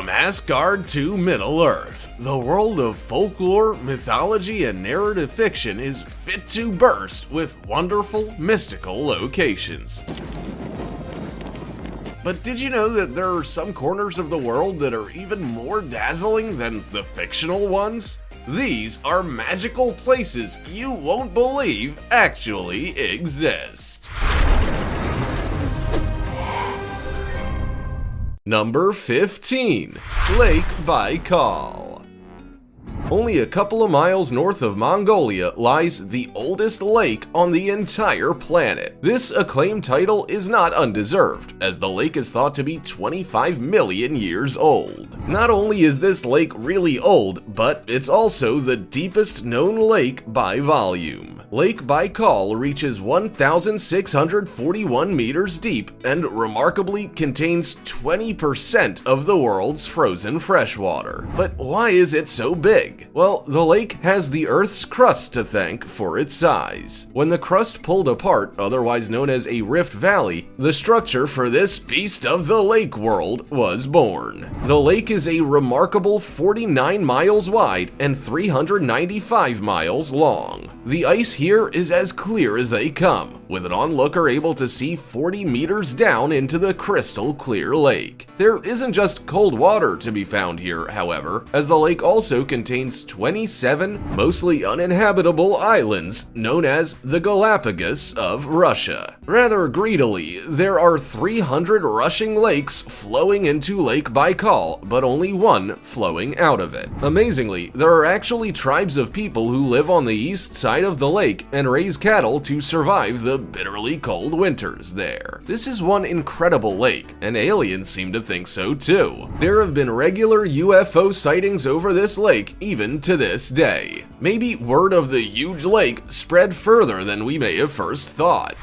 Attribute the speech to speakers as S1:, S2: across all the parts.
S1: From Asgard to Middle-earth, the world of folklore, mythology, and narrative fiction is fit to burst with wonderful, mystical locations. But did you know that there are some corners of the world that are even more dazzling than the fictional ones? These are magical places you won't believe actually exist. Number 15. Lake Baikal. Only a couple of miles north of Mongolia lies the oldest lake on the entire planet. This acclaimed title is not undeserved, as the lake is thought to be 25 million years old. Not only is this lake really old, but it's also the deepest known lake by volume. Lake Baikal reaches 1,641 meters deep and remarkably contains 20% of the world's frozen freshwater. But why is it so big? Well, the lake has the Earth's crust to thank for its size. When the crust pulled apart, otherwise known as a rift valley, the structure for this beast of the lake world was born. The lake is a remarkable 49 miles wide and 395 miles long. The ice here is as clear as they come, with an onlooker able to see 40 meters down into the crystal clear lake. There isn't just cold water to be found here, however, as the lake also contains 27 mostly uninhabitable islands known as the Galapagos of Russia. Rather greedily, there are 300 rushing lakes flowing into Lake Baikal, but only one flowing out of it. Amazingly, there are actually tribes of people who live on the east side of the lake and raise cattle to survive the bitterly cold winters there. This is one incredible lake, and aliens seem to think so too. There have been regular UFO sightings over this lake even to this day. Maybe word of the huge lake spread further than we may have first thought.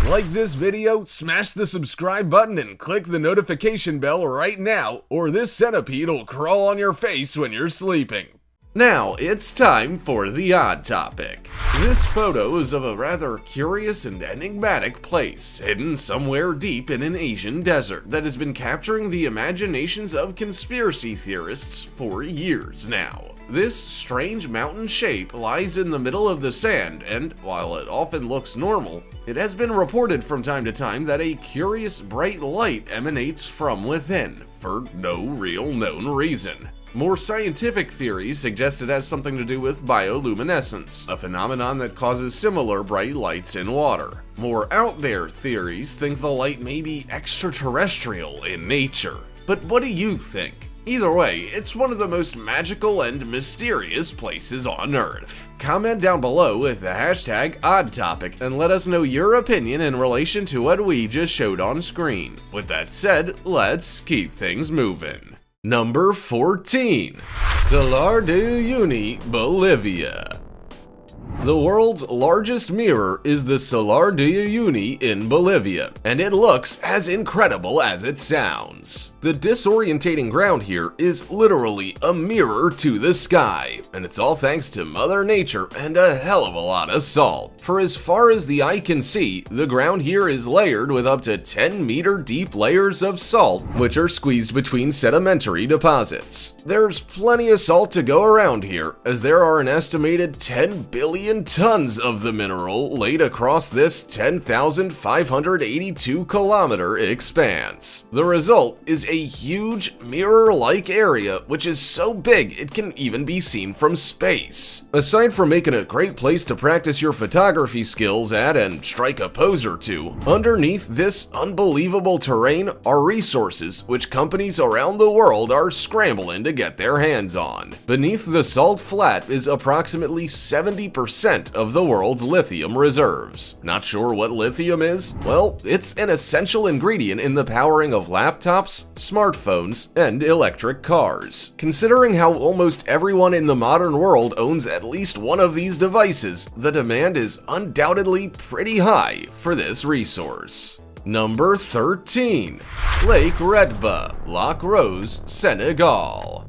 S1: Like this video, smash the subscribe button and click the notification bell right now, or this centipede will crawl on your face when you're sleeping. Now, it's time for the odd topic. This photo is of a rather curious and enigmatic place, hidden somewhere deep in an Asian desert, that has been capturing the imaginations of conspiracy theorists for years now. This strange mountain shape lies in the middle of the sand, and while it often looks normal, it has been reported from time to time that a curious bright light emanates from within, for no real known reason. More scientific theories suggest it has something to do with bioluminescence, a phenomenon that causes similar bright lights in water. More out there theories think the light may be extraterrestrial in nature. But what do you think? Either way, it's one of the most magical and mysterious places on Earth. Comment down below with the hashtag OddTopic and let us know your opinion in relation to what we just showed on screen. With that said, let's keep things moving. Number 14. Salar de Uyuni, Bolivia. The world's largest mirror is the Salar de Uyuni in Bolivia, and it looks as incredible as it sounds. The disorientating ground here is literally a mirror to the sky, and it's all thanks to Mother Nature and a hell of a lot of salt. For as far as the eye can see, the ground here is layered with up to 10-meter deep layers of salt, which are squeezed between sedimentary deposits. There's plenty of salt to go around here, as there are an estimated 10 billion tons of the mineral laid across this 10,582 kilometer expanse. The result is a huge mirror-like area which is so big it can even be seen from space. Aside from making a great place to practice your photography skills at and strike a pose or two, underneath this unbelievable terrain are resources which companies around the world are scrambling to get their hands on. Beneath the salt flat is approximately 70% of the world's lithium reserves. Not sure what lithium is? Well, it's an essential ingredient in the powering of laptops, smartphones, and electric cars. Considering how almost everyone in the modern world owns at least one of these devices, the demand is undoubtedly pretty high for this resource. Number 13. Lake Redba, Lac Rose, Senegal.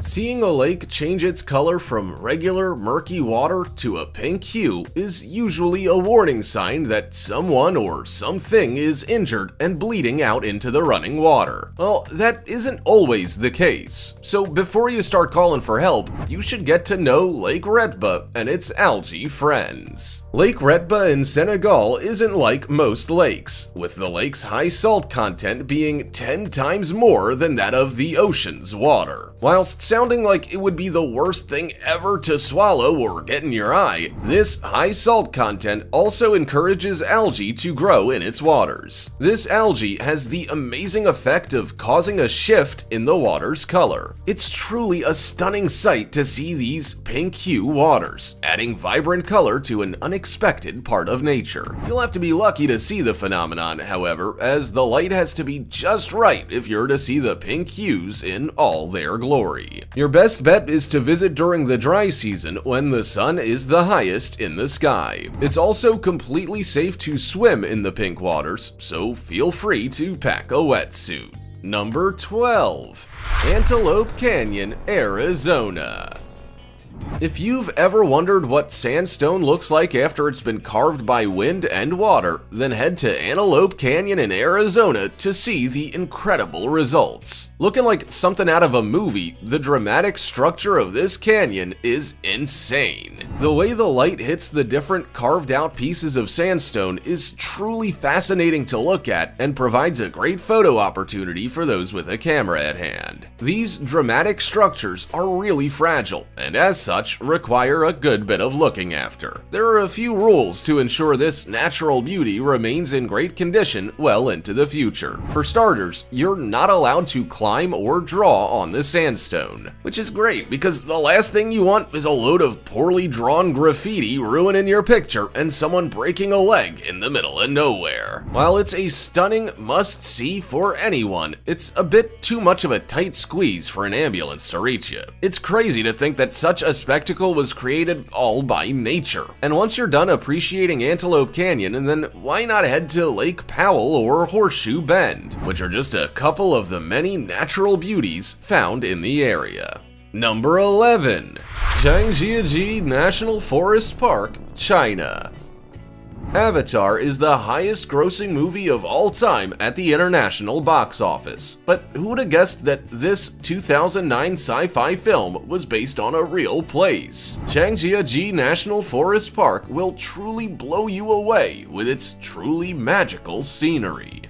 S1: Seeing a lake change its color from regular murky water to a pink hue is usually a warning sign that someone or something is injured and bleeding out into the running water. Well, that isn't always the case, so before you start calling for help, you should get to know Lake Retba and its algae friends. Lake Retba in Senegal isn't like most lakes, with the lake's high salt content being 10 times more than that of the ocean's water. Whilst sounding like it would be the worst thing ever to swallow or get in your eye, this high salt content also encourages algae to grow in its waters. This algae has the amazing effect of causing a shift in the water's color. It's truly a stunning sight to see these pink hue waters, adding vibrant color to an unexpected part of nature. You'll have to be lucky to see the phenomenon, however, as the light has to be just right if you're to see the pink hues in all their glory. Your best bet is to visit during the dry season when the sun is the highest in the sky. It's also completely safe to swim in the pink waters, so feel free to pack a wetsuit. Number 12. Antelope Canyon, Arizona. If you've ever wondered what sandstone looks like after it's been carved by wind and water, then head to Antelope Canyon in Arizona to see the incredible results. Looking like something out of a movie, the dramatic structure of this canyon is insane. The way the light hits the different carved out pieces of sandstone is truly fascinating to look at and provides a great photo opportunity for those with a camera at hand. These dramatic structures are really fragile, and as such, require a good bit of looking after. There are a few rules to ensure this natural beauty remains in great condition well into the future. For starters, you're not allowed to climb or draw on the sandstone, which is great because the last thing you want is a load of poorly drawn graffiti ruining your picture and someone breaking a leg in the middle of nowhere. While it's a stunning must-see for anyone, it's a bit too much of a tight squeeze for an ambulance to reach you. It's crazy to think that such a spectacle was created all by nature. And once you're done appreciating Antelope Canyon, and then why not head to Lake Powell or Horseshoe Bend, which are just a couple of the many natural beauties found in the area. Number 11. Zhangjiajie National Forest Park, China. Avatar is the highest grossing movie of all time at the international box office. But who would have guessed that this 2009 sci-fi film was based on a real place? Zhangjiajie National Forest Park will truly blow you away with its truly magical scenery.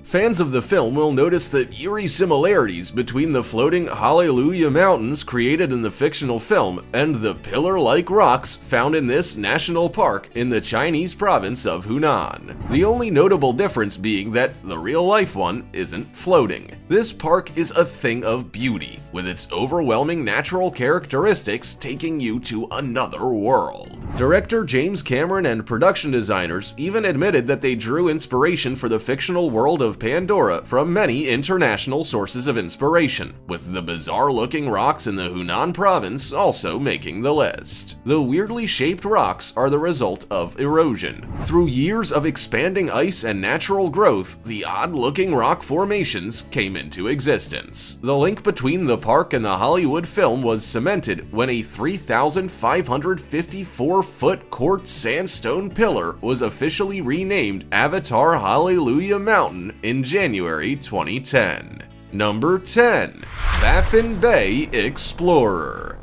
S1: Fans of the film will notice the eerie similarities between the floating Hallelujah Mountains created in the fictional film and the pillar-like rocks found in this national park in the Chinese province of Hunan. The only notable difference being that the real-life one isn't floating. This park is a thing of beauty, with its overwhelming natural characteristics taking you to another world. Director James Cameron and production designers even admitted that they drew inspiration for the fictional world of Pandora from many international sources of inspiration, with the bizarre-looking rocks in the Hunan province also making the list. The weirdly shaped rocks are the result of erosion. Through years of expanding ice and natural growth, the odd-looking rock formations came into existence. The link between the park and the Hollywood film was cemented when a 3,554-foot quartz sandstone pillar was officially renamed Avatar Hallelujah Mountain in January 2010. Number 10. Baffin Bay Explorer.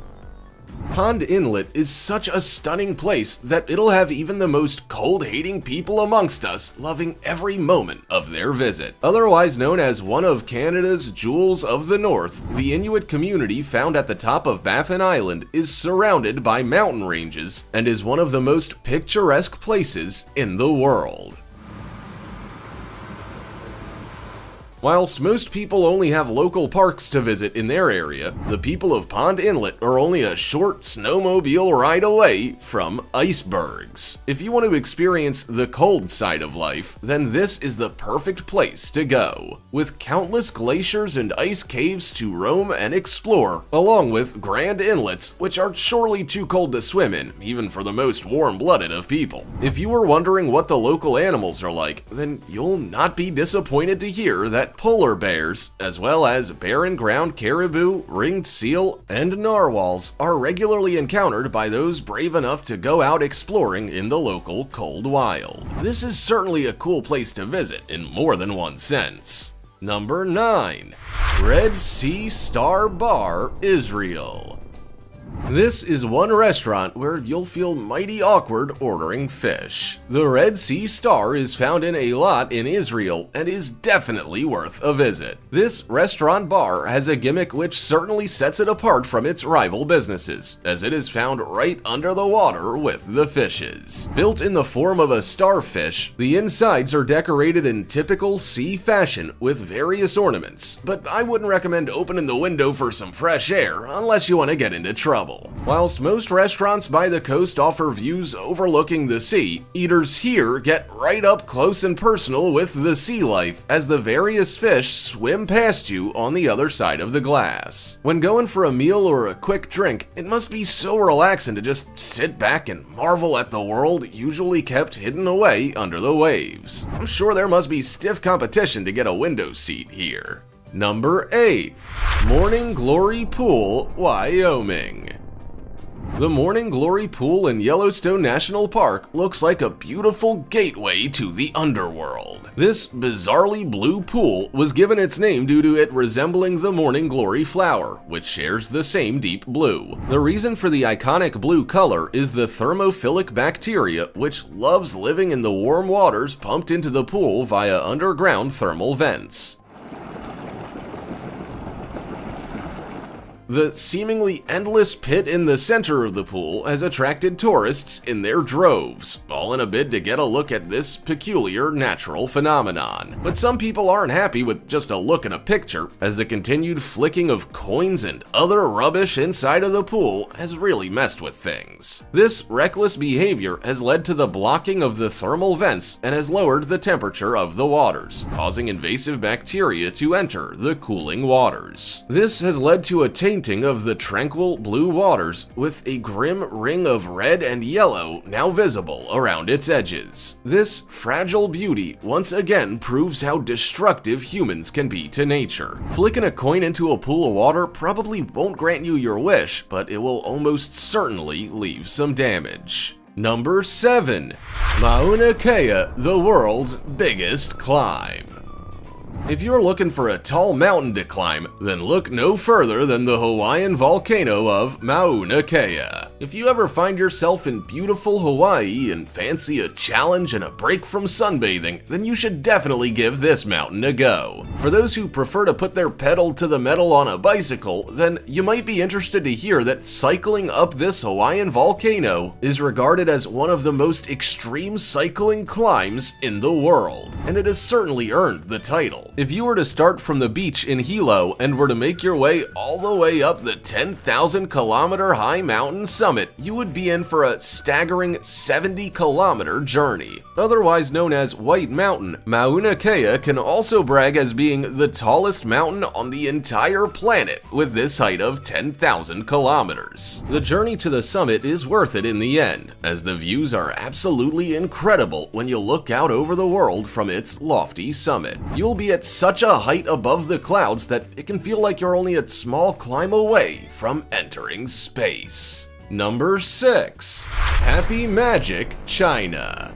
S1: Pond Inlet is such a stunning place that it'll have even the most cold-hating people amongst us loving every moment of their visit. Otherwise known as one of Canada's Jewels of the North, the Inuit community found at the top of Baffin Island is surrounded by mountain ranges and is one of the most picturesque places in the world. Whilst most people only have local parks to visit in their area, the people of Pond Inlet are only a short snowmobile ride away from icebergs. If you want to experience the cold side of life, then this is the perfect place to go. With countless glaciers and ice caves to roam and explore, along with grand inlets, which are surely too cold to swim in, even for the most warm-blooded of people. If you were wondering what the local animals are like, then you'll not be disappointed to hear that that polar bears, as well as barren ground caribou, ringed seal, and narwhals are regularly encountered by those brave enough to go out exploring in the local cold wild. This is certainly a cool place to visit in more than one sense. Number 9. Red Sea Star Bar, Israel. This is one restaurant where you'll feel mighty awkward ordering fish. The Red Sea Star is found in Eilat in Israel and is definitely worth a visit. This restaurant bar has a gimmick which certainly sets it apart from its rival businesses, as it is found right under the water with the fishes. Built in the form of a starfish, the insides are decorated in typical sea fashion with various ornaments, but I wouldn't recommend opening the window for some fresh air unless you want to get into trouble. Whilst most restaurants by the coast offer views overlooking the sea, eaters here get right up close and personal with the sea life as the various fish swim past you on the other side of the glass. When going for a meal or a quick drink, it must be so relaxing to just sit back and marvel at the world usually kept hidden away under the waves. I'm sure there must be stiff competition to get a window seat here. Number 8. Morning Glory Pool, Wyoming. The Morning Glory Pool in Yellowstone National Park looks like a beautiful gateway to the underworld. This bizarrely blue pool was given its name due to it resembling the Morning Glory flower, which shares the same deep blue. The reason for the iconic blue color is the thermophilic bacteria, which loves living in the warm waters pumped into the pool via underground thermal vents. The seemingly endless pit in the center of the pool has attracted tourists in their droves, all in a bid to get a look at this peculiar natural phenomenon. But some people aren't happy with just a look at a picture, as the continued flicking of coins and other rubbish inside of the pool has really messed with things. This reckless behavior has led to the blocking of the thermal vents and has lowered the temperature of the waters, causing invasive bacteria to enter the cooling waters. This has led to a tainting of the tranquil blue waters, with a grim ring of red and yellow now visible around its edges. This fragile beauty once again proves how destructive humans can be to nature. Flicking a coin into a pool of water probably won't grant you your wish, but it will almost certainly leave some damage. Number 7. Mauna Kea, the world's biggest climb. If you're looking for a tall mountain to climb, then look no further than the Hawaiian volcano of Mauna Kea. If you ever find yourself in beautiful Hawaii and fancy a challenge and a break from sunbathing, then you should definitely give this mountain a go. For those who prefer to put their pedal to the metal on a bicycle, then you might be interested to hear that cycling up this Hawaiian volcano is regarded as one of the most extreme cycling climbs in the world, and it has certainly earned the title. If you were to start from the beach in Hilo and were to make your way all the way up the 10,000-kilometer high mountain summit, you would be in for a staggering 70-kilometer journey. Otherwise known as White Mountain, Mauna Kea can also brag as being the tallest mountain on the entire planet, with this height of 10,000 kilometers. The journey to the summit is worth it in the end, as the views are absolutely incredible when you look out over the world from its lofty summit. You'll be at such a height above the clouds that it can feel like you're only a small climb away from entering space. Number 6. Happy Magic, China.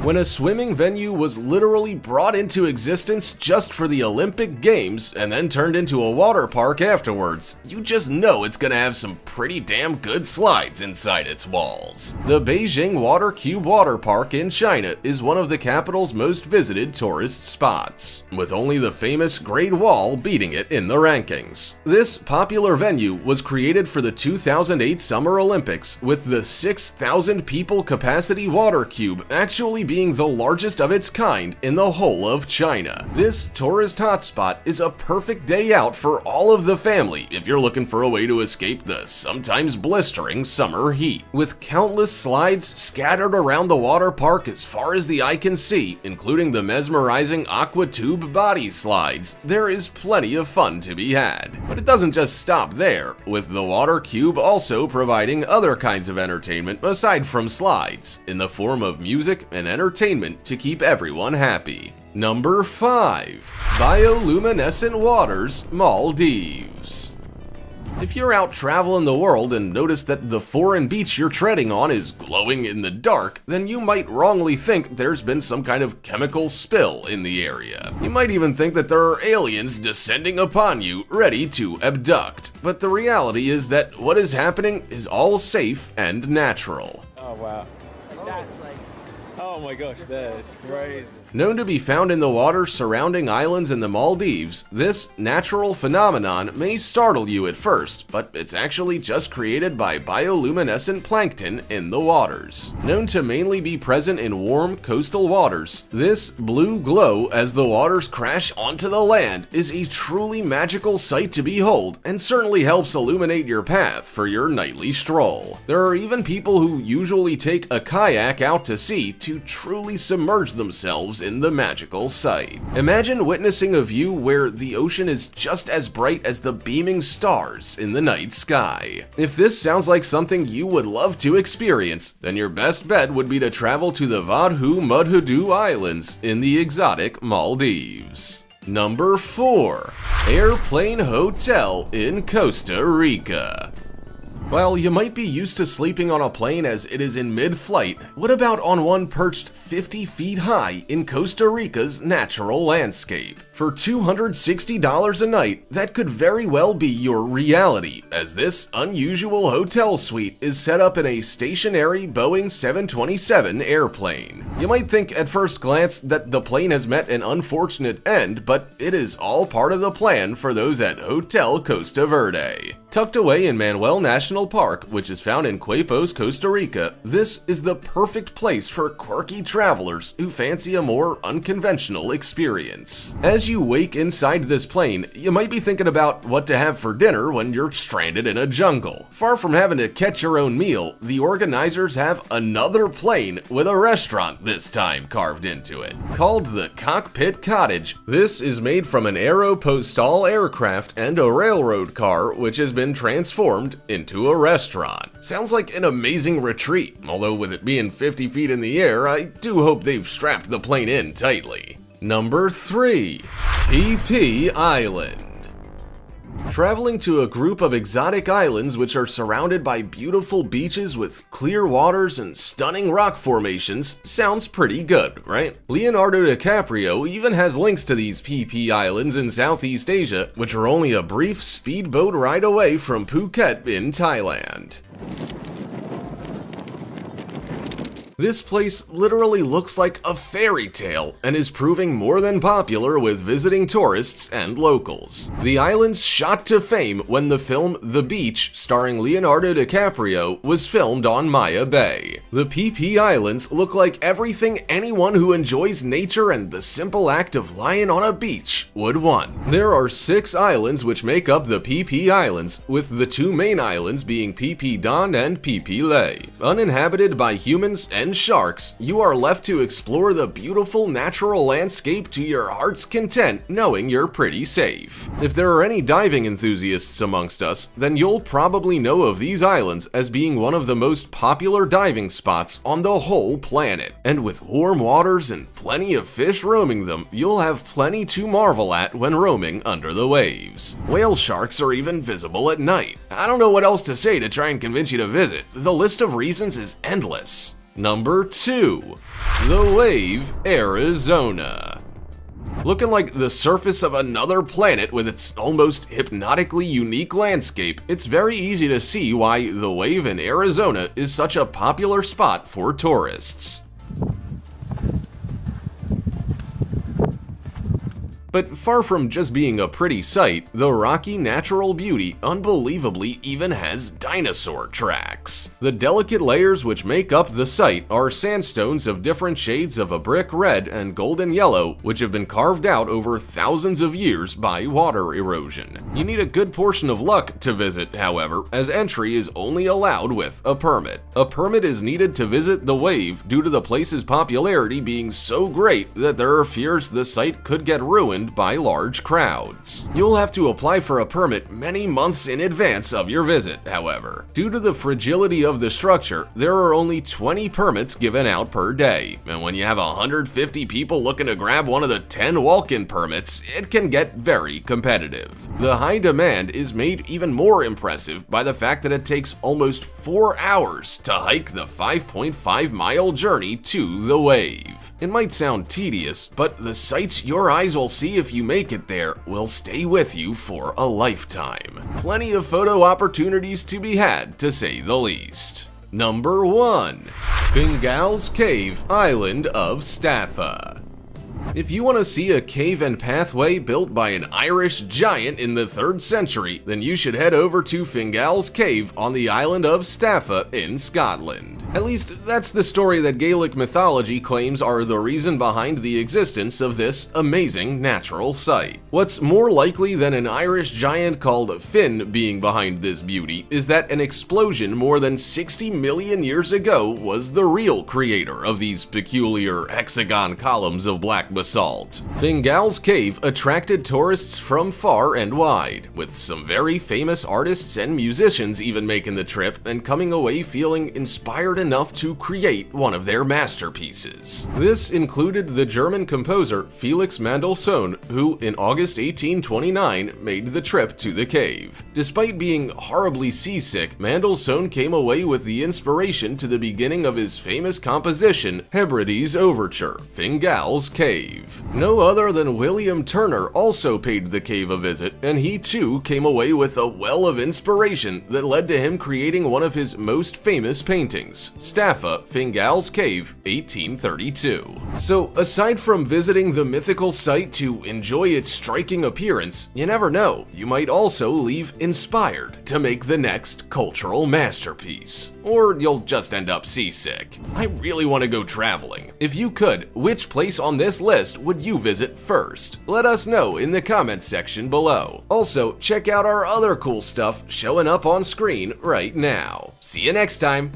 S1: When a swimming venue was literally brought into existence just for the Olympic Games and then turned into a water park afterwards, you just know it's gonna have some pretty damn good slides inside its walls. The Beijing Water Cube Water Park in China is one of the capital's most visited tourist spots, with only the famous Great Wall beating it in the rankings. This popular venue was created for the 2008 Summer Olympics, with the 6,000 people capacity water cube actually being the largest of its kind in the whole of China. This tourist hotspot is a perfect day out for all of the family if you're looking for a way to escape the sometimes blistering summer heat. With countless slides scattered around the water park as far as the eye can see, including the mesmerizing aqua tube body slides, there is plenty of fun to be had. But it doesn't just stop there, with the water cube also providing other kinds of entertainment aside from slides, in the form of music and entertainment to keep everyone happy. Number 5. Bioluminescent Waters, Maldives. If you're out traveling the world and notice that the foreign beach you're treading on is glowing in the dark, then you might wrongly think there's been some kind of chemical spill in the area. You might even think that there are aliens descending upon you, ready to abduct. But the reality is that what is happening is all safe and natural.
S2: Oh wow. Oh my gosh, that is crazy.
S1: Known to be found in the water surrounding islands in the Maldives, this natural phenomenon may startle you at first, but it's actually just created by bioluminescent plankton in the waters. Known to mainly be present in warm coastal waters, this blue glow as the waters crash onto the land is a truly magical sight to behold and certainly helps illuminate your path for your nightly stroll. There are even people who usually take a kayak out to sea to truly submerge themselves in the magical sight. Imagine witnessing a view where the ocean is just as bright as the beaming stars in the night sky. If this sounds like something you would love to experience, then your best bet would be to travel to the Vadhu Mudhudu Islands in the exotic Maldives. Number 4. Airplane Hotel in Costa Rica. While you might be used to sleeping on a plane as it is in mid-flight, what about on one perched 50 feet high in Costa Rica's natural landscape? For $260 a night, that could very well be your reality, as this unusual hotel suite is set up in a stationary Boeing 727 airplane. You might think at first glance that the plane has met an unfortunate end, but it is all part of the plan for those at Hotel Costa Verde. Tucked away in Manuel National Park, which is found in Quepos, Costa Rica, this is the perfect place for quirky travelers who fancy a more unconventional experience. As you wake inside this plane, you might be thinking about what to have for dinner when you're stranded in a jungle. Far from having to catch your own meal, the organizers have another plane with a restaurant this time carved into it. Called the Cockpit Cottage, this is made from an Aeropostale aircraft and a railroad car which has been transformed into a restaurant. Sounds like an amazing retreat, although with it being 50 feet in the air, I do hope they've strapped the plane in tightly. Number 3. Phi Phi Island. Traveling to a group of exotic islands which are surrounded by beautiful beaches with clear waters and stunning rock formations sounds pretty good, right? Leonardo DiCaprio even has links to these Phi Phi Islands in Southeast Asia, which are only a brief speedboat ride away from Phuket in Thailand. This place literally looks like a fairy tale and is proving more than popular with visiting tourists and locals. The islands shot to fame when the film The Beach, starring Leonardo DiCaprio, was filmed on Maya Bay. The Phi Phi Islands look like everything anyone who enjoys nature and the simple act of lying on a beach would want. There are 6 islands which make up the Phi Phi Islands, with the 2 main islands being Phi Phi Don and Phi Phi Lay. Uninhabited by humans and sharks, you are left to explore the beautiful natural landscape to your heart's content, knowing you're pretty safe. If there are any diving enthusiasts amongst us, then you'll probably know of these islands as being one of the most popular diving spots on the whole planet. And with warm waters and plenty of fish roaming them, you'll have plenty to marvel at when roaming under the waves. Whale sharks are even visible at night. I don't know what else to say to try and convince you to visit. The list of reasons is endless. Number 2. The Wave, Arizona. Looking like the surface of another planet with its almost hypnotically unique landscape, it's very easy to see why The Wave in Arizona is such a popular spot for tourists. But far from just being a pretty sight, the rocky natural beauty unbelievably even has dinosaur tracks. The delicate layers which make up the site are sandstones of different shades of a brick red and golden yellow, which have been carved out over thousands of years by water erosion. You need a good portion of luck to visit, however, as entry is only allowed with a permit. A permit is needed to visit the Wave due to the place's popularity being so great that there are fears the site could get ruined opened by large crowds. You'll have to apply for a permit many months in advance of your visit, however. Due to the fragility of the structure, there are only 20 permits given out per day, and when you have 150 people looking to grab one of the 10 walk-in permits, it can get very competitive. The high demand is made even more impressive by the fact that it takes almost 4 hours to hike the 5.5-mile journey to the wave. It might sound tedious, but the sights your eyes will see if you make it there will stay with you for a lifetime. Plenty of photo opportunities to be had, to say the least. Number 1. Fingal's Cave, Island of Staffa. If you want to see a cave and pathway built by an Irish giant in the 3rd century, then you should head over to Fingal's Cave on the island of Staffa in Scotland. At least, that's the story that Gaelic mythology claims are the reason behind the existence of this amazing natural site. What's more likely than an Irish giant called Finn being behind this beauty is that an explosion more than 60 million years ago was the real creator of these peculiar hexagon columns of black basalt. Fingal's Cave attracted tourists from far and wide, with some very famous artists and musicians even making the trip and coming away feeling inspired enough to create one of their masterpieces. This included the German composer Felix Mendelssohn, who in August 1829 made the trip to the cave. Despite being horribly seasick, Mendelssohn came away with the inspiration to the beginning of his famous composition, Hebrides Overture, Fingal's Cave. No other than William Turner also paid the cave a visit, and he too came away with a well of inspiration that led to him creating one of his most famous paintings, Staffa, Fingal's Cave, 1832. So aside from visiting the mythical site to enjoy its striking appearance, you never know, you might also leave inspired to make the next cultural masterpiece. Or you'll just end up seasick. I really want to go traveling. If you could, which place on this list would you visit first? Let us know in the comments section below. Also, check out our other cool stuff showing up on screen right now. See you next time!